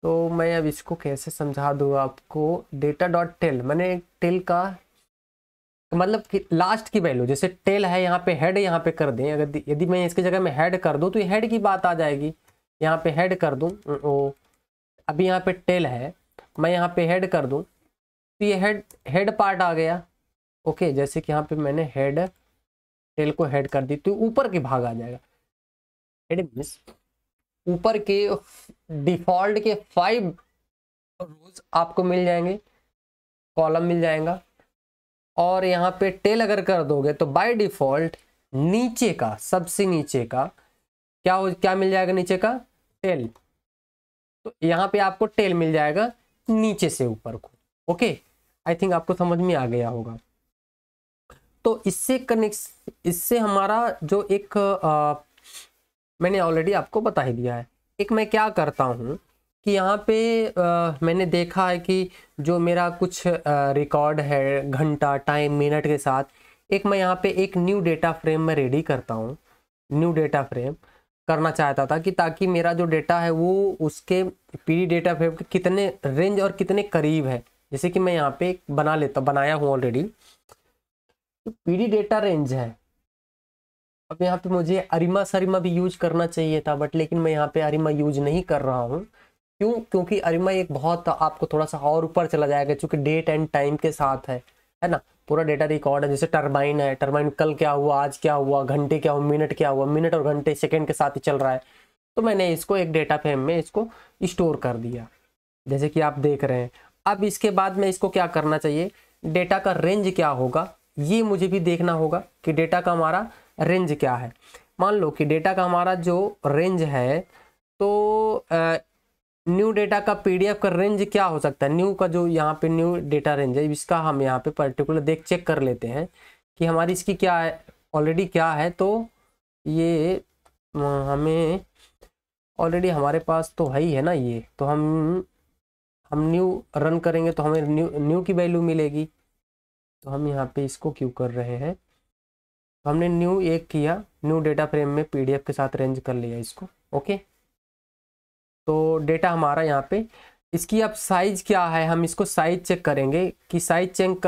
तो मैं अब इसको कैसे समझा दूँ आपको। डेटा डॉट टेल, मैंने टेल का मतलब कि लास्ट की वैल्यू, जैसे टेल है यहाँ पे हेड यहाँ पे कर दें, अगर यदि मैं इसकी जगह में हेड कर दूँ तो ये हेड की बात आ जाएगी। यहाँ पे हेड कर दूँ, अभी यहाँ पे टेल है, मैं यहाँ पे हेड कर दूँ तो ये हेड पार्ट आ गया। ओके, जैसे कि यहाँ पे मैंने हेड टेल को हेड कर दी तो ऊपर के भाग आ जाएगा। हेड मीन्स ऊपर के डिफॉल्ट के 5 रोज आपको मिल जाएंगे, कॉलम मिल जाएगा। और यहाँ पे टेल अगर कर दोगे तो बाय डिफॉल्ट नीचे का, सबसे नीचे का क्या मिल जाएगा, नीचे का टेल। तो यहाँ पे आपको टेल मिल जाएगा नीचे से ऊपर को। ओके, आई थिंक आपको समझ में आ गया होगा। तो इससे हमारा जो एक मैंने ऑलरेडी आपको बता ही दिया है। एक मैं क्या करता हूँ कि यहाँ पे मैंने देखा है कि जो मेरा कुछ रिकॉर्ड है घंटा, टाइम, मिनट के साथ, एक मैं यहाँ पे एक न्यू डेटा फ्रेम में रेडी करता हूँ। न्यू डेटा फ्रेम करना चाहता था कि ताकि मेरा जो डेटा है वो उसके पीडी डेटा फ्रेम के कितने रेंज और कितने करीब है। जैसे कि मैं यहाँ पे बनाया हूँ ऑलरेडी। तो पीडी डेटा रेंज है। अब यहाँ पे मुझे अरिमा सरिमा भी यूज करना चाहिए था, बट लेकिन मैं यहाँ पे अरिमा यूज नहीं कर रहा हूँ। क्यों? क्योंकि अरिमा एक बहुत आपको थोड़ा सा और ऊपर चला जाएगा, क्योंकि डेट एंड टाइम के साथ है ना, पूरा डेटा रिकॉर्ड है। जैसे टरबाइन है, टरबाइन कल क्या हुआ, आज क्या हुआ, घंटे क्या हुआ, मिनट क्या हुआ, मिनट और घंटे सेकेंड के साथ ही चल रहा है। तो मैंने इसको एक डेटा फ्रेम में इसको स्टोर कर दिया, जैसे कि आप देख रहे हैं। अब इसके बाद में इसको क्या करना चाहिए, डेटा का रेंज क्या होगा ये मुझे भी देखना होगा कि डेटा का हमारा रेंज क्या है। मान लो कि डेटा का हमारा जो रेंज है, तो न्यू डेटा का पीडीएफ का रेंज क्या हो सकता है। न्यू का जो यहाँ पे न्यू डेटा रेंज है, इसका हम यहाँ पे पर्टिकुलर चेक कर लेते हैं कि हमारी इसकी क्या है, ऑलरेडी क्या है। तो ये हमें ऑलरेडी हमारे पास तो है ही है ना ये। तो हम न्यू रन करेंगे तो हमें न्यू की वैल्यू मिलेगी। तो हम यहाँ पे इसको क्यों कर रहे हैं, तो हमने न्यू एक किया, न्यू डेटा फ्रेम में पीडीएफ के साथ रेंज कर लिया इसको। ओके, तो डेटा हमारा यहाँ पे, इसकी अब साइज क्या है, हम इसको साइज चेक करेंगे कि साइज चेक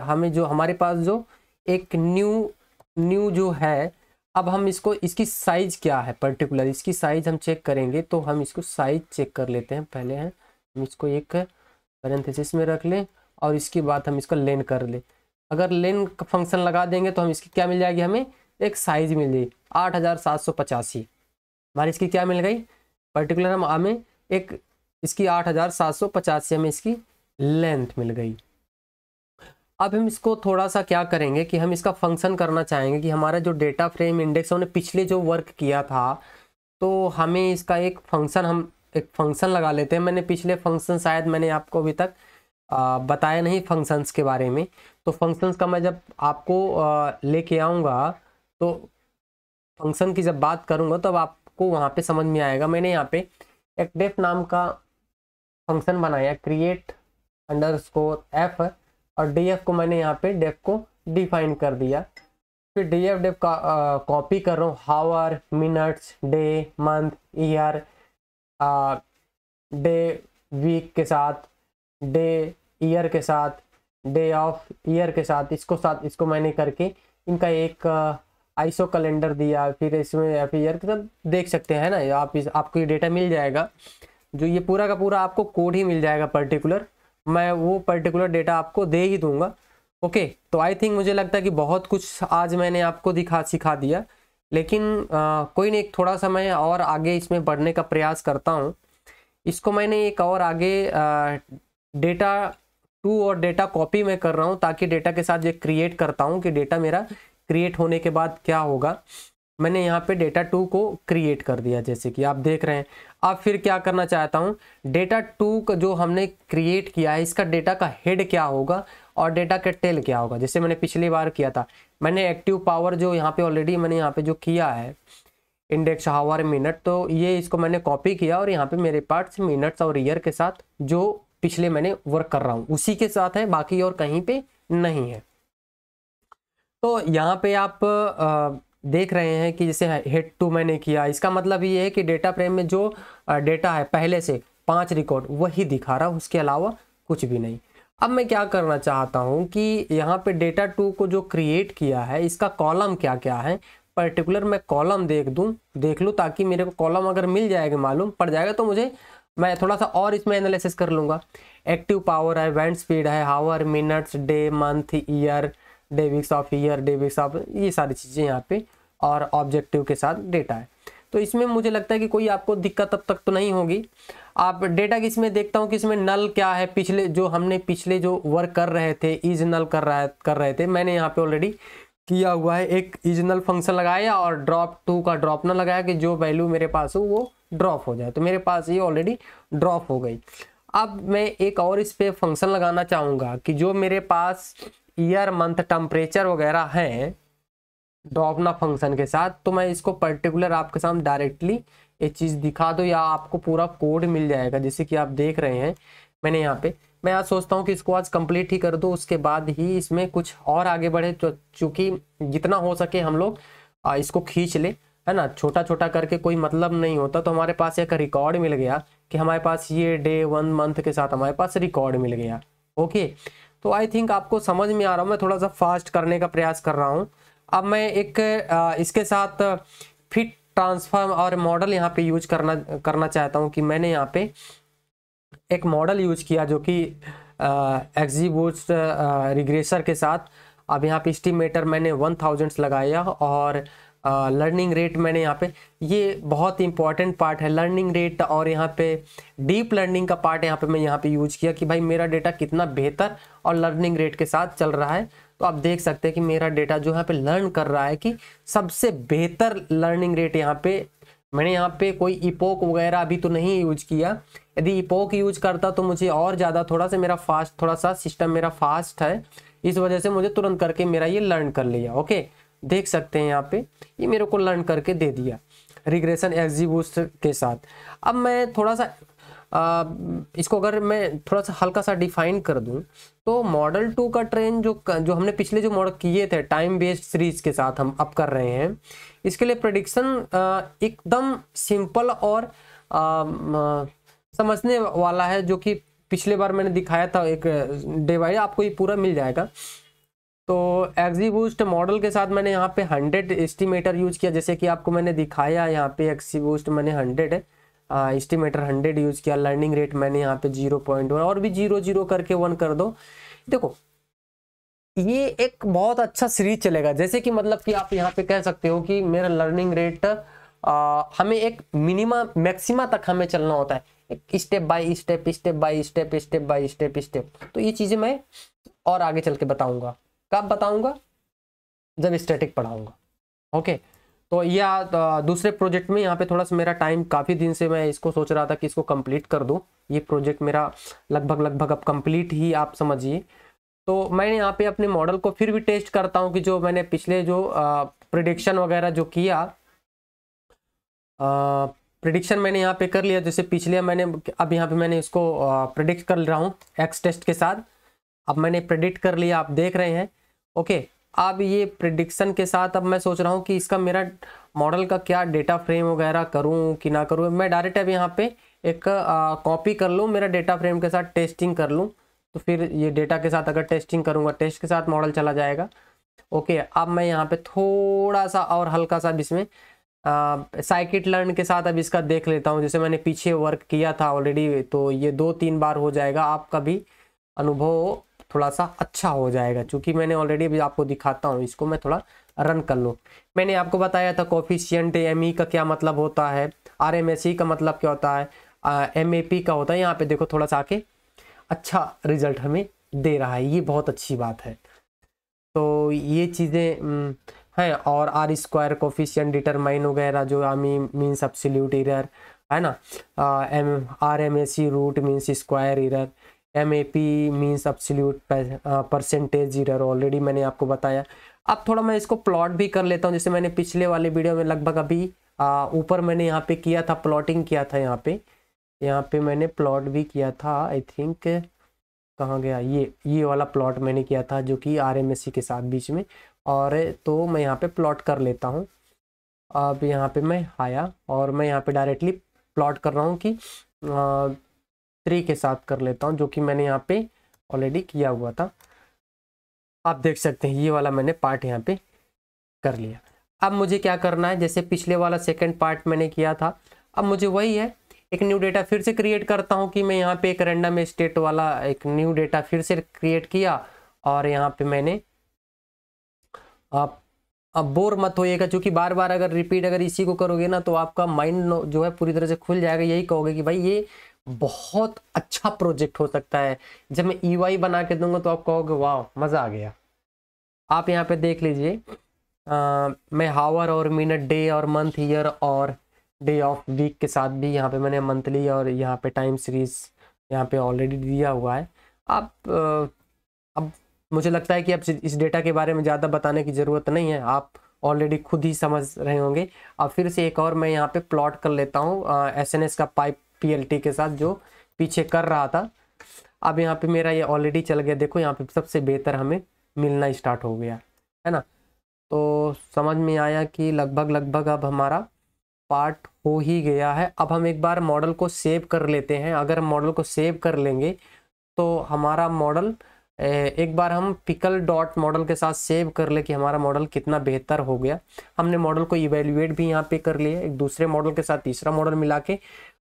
हमें जो हमारे पास जो एक न्यू जो है, अब हम इसकी साइज क्या है पर्टिकुलर, इसकी साइज हम चेक करेंगे। तो हम इसको साइज चेक कर लेते हैं पहले। हम इसको एक पैरेंथेसिस में रख लें और इसके बाद हम इसका लेन कर ले। अगर लेन का फंक्शन लगा देंगे तो हम इसकी क्या मिल जाएगी, हमें एक साइज मिल जाएगी 8785। हमारी इसकी क्या मिल गई पर्टिकुलर, हमें एक इसकी 8785 हमें इसकी लेंथ मिल गई। अब हम इसको थोड़ा सा क्या करेंगे कि हम इसका फंक्शन करना चाहेंगे कि हमारा जो डेटा फ्रेम इंडेक्स हमने पिछले जो वर्क किया था, तो हमें इसका एक फंक्शन लगा लेते हैं। मैंने पिछले फंक्शन शायद मैंने आपको अभी तक बताया नहीं फंक्शंस के बारे में। तो फंक्शंस का मैं जब आपको लेके आऊँगा, तो फंक्शन की जब बात करूँगा तब आपको वहाँ पे समझ में आएगा। मैंने यहाँ पे एक डेफ नाम का फंक्शन बनाया, क्रिएट अंडरस्कोर एफ, और डीएफ को मैंने यहाँ पे डेफ को डिफाइन कर दिया। फिर डेफ का कॉपी कर रहा हूँ, hour, minutes, day, month, year, day week के साथ, डे ईयर के साथ, डे ऑफ ईयर के साथ, इसको मैंने करके इनका एक आईसो कैलेंडर दिया। फिर इसमें ईयर के साथ देख सकते हैं ना आप, आपको ये डेटा मिल जाएगा। जो ये पूरा का पूरा आपको कोड ही मिल जाएगा पर्टिकुलर, मैं वो पर्टिकुलर डेटा आपको दे ही दूंगा। ओके, तो आई थिंक मुझे लगता है कि बहुत कुछ आज मैंने आपको सिखा दिया, लेकिन कोई नहीं, थोड़ा सा मैं और आगे इसमें बढ़ने का प्रयास करता हूँ। इसको मैंने एक और आगे डेटा टू और डेटा कॉपी में कर रहा हूँ, ताकि डेटा के साथ ये क्रिएट करता हूँ कि डेटा मेरा क्रिएट होने के बाद क्या होगा। मैंने यहाँ पे डेटा टू को क्रिएट कर दिया जैसे कि आप देख रहे हैं। अब फिर क्या करना चाहता हूँ, डेटा टू का जो हमने क्रिएट किया है इसका डेटा का हेड क्या होगा और डेटा का टेल क्या होगा, जैसे मैंने पिछली बार किया था। मैंने एक्टिव पावर जो यहाँ पे ऑलरेडी मैंने यहाँ पे जो किया है इंडेक्स हावर मिनट, तो ये इसको मैंने कॉपी किया और यहाँ पे मेरे पास मिनट्स और ईयर के साथ जो पिछले मैंने वर्क कर रहा हूँ उसी के साथ है, बाकी और कहीं पे नहीं है। तो यहाँ पे आप देख रहे हैं कि जैसे हेड टू मैंने किया, इसका मतलब ये है कि डेटा फ्रेम में जो डेटा है पहले से 5 रिकॉर्ड वही दिखा रहा, उसके अलावा कुछ भी नहीं। अब मैं क्या करना चाहता हूँ कि यहाँ पे डेटा टू को जो क्रिएट किया है इसका कॉलम क्या क्या है पर्टिकुलर मैं कॉलम देख लूँ, ताकि मेरे को कॉलम अगर मिल जाएगा, मालूम पड़ जाएगा, तो मुझे मैं थोड़ा सा और इसमें एनालिसिस कर लूँगा। एक्टिव पावर है, वेंट स्पीड है, hour, minutes, day, month, year, day weeks of year, day weeks of, ये सारी चीज़ें यहाँ पे और ऑब्जेक्टिव के साथ डेटा है। तो इसमें मुझे लगता है कि कोई आपको दिक्कत तब तक तो नहीं होगी। आप डेटा की इसमें देखता हूँ कि इसमें नल क्या है, पिछले जो वर्क कर रहे थे इज नल कर रहे थे, मैंने यहाँ पे ऑलरेडी किया हुआ है। एक इज नल फंक्शन लगाया और ड्रॉप टू का ड्रॉप न लगाया कि जो वैल्यू मेरे पास हो वो ड्रॉप हो जाए, तो मेरे पास ये ऑलरेडी ड्रॉप हो गई। अब मैं एक और इस पे फंक्शन लगाना चाहूँगा कि जो मेरे पास ईयर, मंथ, टेम्परेचर वगैरह हैं ड्रॉपना फंक्शन के साथ, तो मैं इसको पर्टिकुलर आपके सामने डायरेक्टली ये चीज़ दिखा दो या आपको पूरा कोड मिल जाएगा। जैसे कि आप देख रहे हैं मैंने यहाँ पे, मैं आज सोचता हूँ कि इसको आज कंप्लीट ही कर दो, उसके बाद ही इसमें कुछ और आगे बढ़े। तो चूँकि जितना हो सके हम लोग इसको खींच ले, है ना, छोटा छोटा करके कोई मतलब नहीं होता। तो हमारे पास एक रिकॉर्ड मिल गया कि हमारे पास ये डे, 1 मंथ के साथ हमारे पास रिकॉर्ड मिल गया। ओके, तो आई थिंक आपको समझ में आ रहा हूँ, मैं थोड़ा सा फास्ट करने का प्रयास कर रहा हूँ। अब मैं एक इसके साथ फिट, ट्रांसफॉर्म और मॉडल यहाँ पे यूज करना चाहता हूँ कि मैंने यहाँ पे एक मॉडल यूज किया जो कि एक्जीबूस्ट रिग्रेसर के साथ। अब यहाँ पे एस्टिमेटर मैंने 1000 लगाया और लर्निंग रेट मैंने यहाँ पे, ये बहुत इंपॉर्टेंट पार्ट है लर्निंग रेट, और यहाँ पे डीप लर्निंग का पार्ट यहाँ पे मैं यहाँ पे यूज किया कि भाई मेरा डेटा कितना बेहतर और लर्निंग रेट के साथ चल रहा है। तो आप देख सकते हैं कि मेरा डेटा जो यहाँ पे लर्न कर रहा है कि सबसे बेहतर लर्निंग रेट यहाँ पे। मैंने यहाँ पे कोई इपोक वगैरह अभी तो नहीं यूज किया, यदि इपोक यूज करता तो मुझे और ज़्यादा थोड़ा सा सिस्टम मेरा फास्ट है, इस वजह से मुझे तुरंत करके मेरा ये लर्न कर लिया। ओके, देख सकते हैं यहाँ पे ये मेरे को लर्न करके दे दिया रिग्रेशन एक्जीबूस्ट के साथ। अब मैं थोड़ा सा इसको अगर मैं थोड़ा सा हल्का सा डिफाइन कर दूं, तो मॉडल 2 का ट्रेन जो हमने पिछले जो मॉडल किए थे टाइम बेस्ड सीरीज के साथ हम अब कर रहे हैं, इसके लिए प्रेडिक्शन एकदम सिंपल और समझने वाला है, जो कि पिछले बार मैंने दिखाया था एक डिवाइस, आपको ये पूरा मिल जाएगा। तो एक्जीबूस्ट मॉडल के साथ मैंने यहाँ पे 100 एस्टिमेटर यूज किया, जैसे कि आपको मैंने दिखाया यहाँ पे एक्जीबूस्ट मैंने 100 है, एस्टिमेटर 100 यूज किया। लर्निंग रेट मैंने यहाँ पे 0.1 और भी 0 करके 1 कर दो। देखो ये एक बहुत अच्छा सीरीज चलेगा, जैसे कि मतलब कि आप यहाँ पे कह सकते हो कि मेरा लर्निंग रेट हमें एक मिनिमा मैक्सिमा तक हमें चलना होता है, एक step by step, step by step, step by step step. तो ये चीज़ें मैं और आगे चल के बताऊंगा। कब बताऊंगा? जब स्टैटिक पढ़ाऊंगा। ओके, तो या दूसरे प्रोजेक्ट में यहाँ पे थोड़ा सा मेरा टाइम, काफ़ी दिन से मैं इसको सोच रहा था कि इसको कंप्लीट कर दूँ। ये प्रोजेक्ट मेरा लगभग अब कंप्लीट ही आप समझिए। तो मैंने यहाँ पे अपने मॉडल को फिर भी टेस्ट करता हूँ कि जो मैंने पिछले जो प्रिडिक्शन वगैरह जो किया, प्रिडिक्शन मैंने यहाँ पे कर लिया। जैसे पिछले मैंने अब यहाँ पे मैंने इसको प्रिडिक्ट कर रहा हूँ एक्स टेस्ट के साथ। अब मैंने प्रिडिक्ट कर लिया, आप देख रहे हैं। ओके, अब ये प्रिडिक्शन के साथ अब मैं सोच रहा हूँ कि इसका मेरा मॉडल का क्या डेटा फ्रेम वगैरह करूँ कि ना करूँ। मैं डायरेक्ट अब यहाँ पे एक कॉपी कर लूँ, मेरा डेटा फ्रेम के साथ टेस्टिंग कर लूँ, तो फिर ये डेटा के साथ अगर टेस्टिंग करूँगा, टेस्ट के साथ मॉडल चला जाएगा। ओके, अब मैं यहाँ पे थोड़ा सा और हल्का सा इसमें साइकिट लर्न के साथ अब इसका देख लेता हूँ, जैसे मैंने पीछे वर्क किया था ऑलरेडी, तो ये 2-3 बार हो जाएगा, आपका भी अनुभव थोड़ा सा अच्छा हो जाएगा, क्योंकि मैंने ऑलरेडी भी आपको दिखाता हूँ, इसको मैं थोड़ा रन कर लूँ। मैंने आपको बताया था कोफिशिएंट एमई का क्या मतलब होता है, आरएमएसई का मतलब क्या होता है, एमएपी का होता है। यहाँ पे देखो थोड़ा सा आके अच्छा रिजल्ट हमें दे रहा है, ये बहुत अच्छी बात है। तो ये चीज़ें हैं, और आर स्क्वायर कोफिशिएंट डिटरमाइन वगैरह जो मीन्स एब्सोल्यूट एरर है ना, RMSE root means square error, MAP means absolute percentage error, already मैंने आपको बताया। अब थोड़ा मैं इसको प्लॉट भी कर लेता हूँ, जैसे मैंने पिछले वाले वीडियो में लगभग अभी ऊपर मैंने यहाँ पे किया था, प्लॉटिंग किया था, यहाँ पे मैंने प्लॉट भी किया था, आई थिंक कहाँ गया, ये वाला प्लॉट मैंने किया था जो कि आरएमएसई के साथ बीच में। और तो मैं यहाँ पे प्लॉट कर लेता हूँ। अब यहाँ पे मैं आया और मैं यहाँ पे डायरेक्टली प्लॉट कर रहा हूँ कि 3 के साथ कर लेता हूँ, जो कि मैंने यहाँ पे ऑलरेडी किया हुआ था। आप देख सकते हैं ये वाला मैंने पार्ट यहाँ पे कर लिया। अब मुझे क्या करना है, जैसे पिछले वाला सेकंड पार्ट मैंने किया था, अब मुझे वही है, एक न्यू डेटा फिर से क्रिएट करता हूँ कि मैं यहाँ पे एक रैंडम स्टेट वाला एक न्यू डेटा फिर से क्रिएट किया। और यहाँ पे मैंने अब बोर मत होइएगा, क्योंकि बार बार अगर रिपीट अगर इसी को करोगे ना तो आपका माइंड जो है पूरी तरह से खुल जाएगा, यही कहोगे कि भाई ये बहुत अच्छा प्रोजेक्ट हो सकता है। जब मैं ईवाई बना के दूंगा तो आप कहोगे वाह मज़ा आ गया। आप यहाँ पे देख लीजिए, मैं हावर और मिनट, डे और मंथ, ईयर और डे ऑफ वीक के साथ भी यहाँ पे मैंने मंथली और यहाँ पे टाइम सीरीज यहाँ पे ऑलरेडी दिया हुआ है। अब मुझे लगता है कि अब इस डेटा के बारे में ज़्यादा बताने की ज़रूरत नहीं है, आप ऑलरेडी खुद ही समझ रहे होंगे। अब फिर से एक और मैं यहाँ पे प्लॉट कर लेता हूँ एसएनएस का पाइप पीएलटी के साथ जो पीछे कर रहा था। अब यहाँ पे मेरा ये ऑलरेडी चल गया, देखो यहाँ पे सबसे बेहतर हमें मिलना स्टार्ट हो गया है ना। तो समझ में आया कि लगभग अब हमारा पार्ट हो ही गया है। अब हम एक बार मॉडल को सेव कर लेते हैं। अगर हम मॉडल को सेव कर लेंगे तो हमारा मॉडल, एक बार हम पिकल डॉट मॉडल के साथ सेव कर ले कि हमारा मॉडल कितना बेहतर हो गया। हमने मॉडल को इवेल्युएट भी यहाँ पे कर लिया, एक दूसरे मॉडल के साथ तीसरा मॉडल मिला के।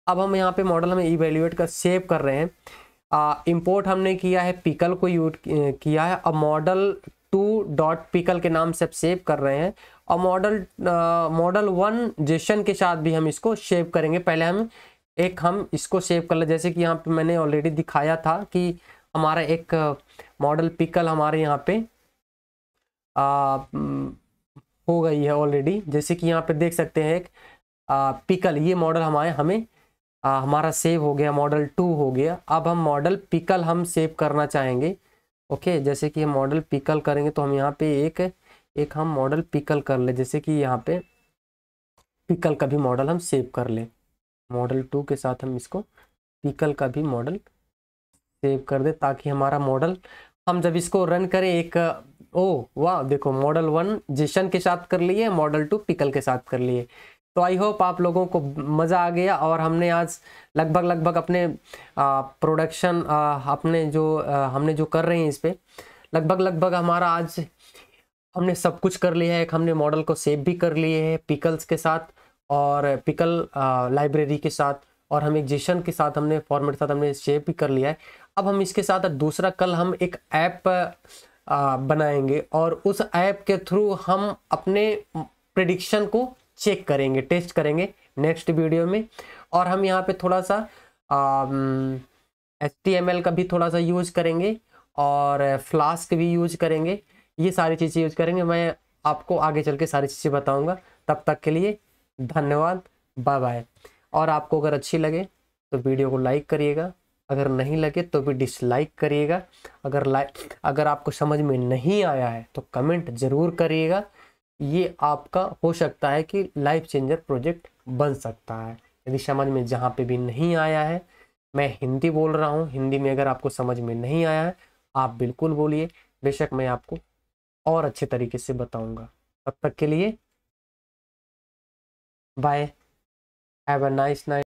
अब हम यहाँ पे मॉडल हमें इवेल्युएट कर सेव कर रहे हैं। इंपोर्ट हमने किया है, पिकल को यूज किया है। अब मॉडल 2.pickle के नाम से सेव कर रहे हैं। और मॉडल 1 जेसन के साथ भी हम इसको सेव करेंगे। पहले हम इसको सेव कर ले, जैसे कि यहाँ पे मैंने ऑलरेडी दिखाया था कि हमारा एक मॉडल पिकल हमारे यहाँ पे हो गई है ऑलरेडी। जैसे कि यहाँ पे देख सकते हैं एक पिकल, ये मॉडल हमारा सेव हो गया, मॉडल 2 हो गया। अब हम मॉडल पिकल हम सेव करना चाहेंगे। ओके, जैसे कि हम मॉडल पिकल करेंगे तो हम यहाँ पे एक हम मॉडल पिकल कर ले, जैसे कि यहाँ पे पिकल का भी मॉडल हम सेव कर ले। मॉडल 2 के साथ हम इसको पिकल का भी मॉडल सेव कर दे, ताकि हमारा मॉडल हम जब इसको रन करें ओ वाह देखो, मॉडल 1 जेसन के साथ कर लिए, मॉडल 2 पिकल के साथ कर लिए। तो आई होप आप लोगों को मज़ा आ गया। और हमने आज लगभग अपने प्रोडक्शन हमने जो कर रहे हैं इस पे लगभग हमारा आज हमने सब कुछ कर लिया है। एक हमने मॉडल को सेव भी कर लिए है पिकल्स के साथ और पिकल लाइब्रेरी के साथ, और हम एक जेसन के साथ हमने फॉर्मेट के साथ हमने सेव भी कर लिया है। अब हम इसके साथ दूसरा कल हम एक ऐप बनाएंगे और उस ऐप के थ्रू हम अपने प्रेडिक्शन को चेक करेंगे, टेस्ट करेंगे नेक्स्ट वीडियो में। और हम यहाँ पे थोड़ा सा HTML का भी थोड़ा सा यूज करेंगे और फ्लास्क भी यूज करेंगे, ये सारी चीज़ें यूज करेंगे। मैं आपको आगे चल के सारी चीज़ें बताऊंगा। तब तक के लिए धन्यवाद, बाय बाय। और आपको अगर अच्छी लगे तो वीडियो को लाइक करिएगा, अगर नहीं लगे तो भी डिसलाइक करिएगा। अगर आपको समझ में नहीं आया है तो कमेंट ज़रूर करिएगा। ये आपका हो सकता है कि लाइफ चेंजर प्रोजेक्ट बन सकता है यदि समझ में जहाँ पे भी नहीं आया है। मैं हिंदी बोल रहा हूँ, हिंदी में अगर आपको समझ में नहीं आया है आप बिल्कुल बोलिए, बेशक मैं आपको और अच्छे तरीके से बताऊँगा। तब तक के लिए bye, have a nice night.